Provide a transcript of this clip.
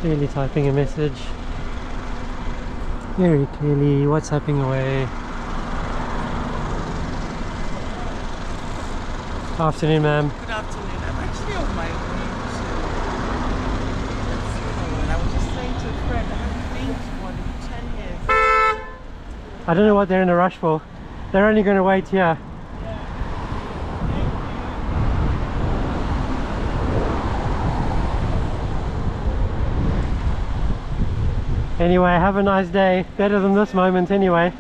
clearly typing a message. Very clearly WhatsApping away. Afternoon, ma'am. Good afternoon. I'm actually on my way to the funeral, and I was just saying to a friend, I haven't been to one in 10 years. I don't know what they're in a rush for. They're only going to wait here. Anyway, have a nice day. Better than this moment anyway.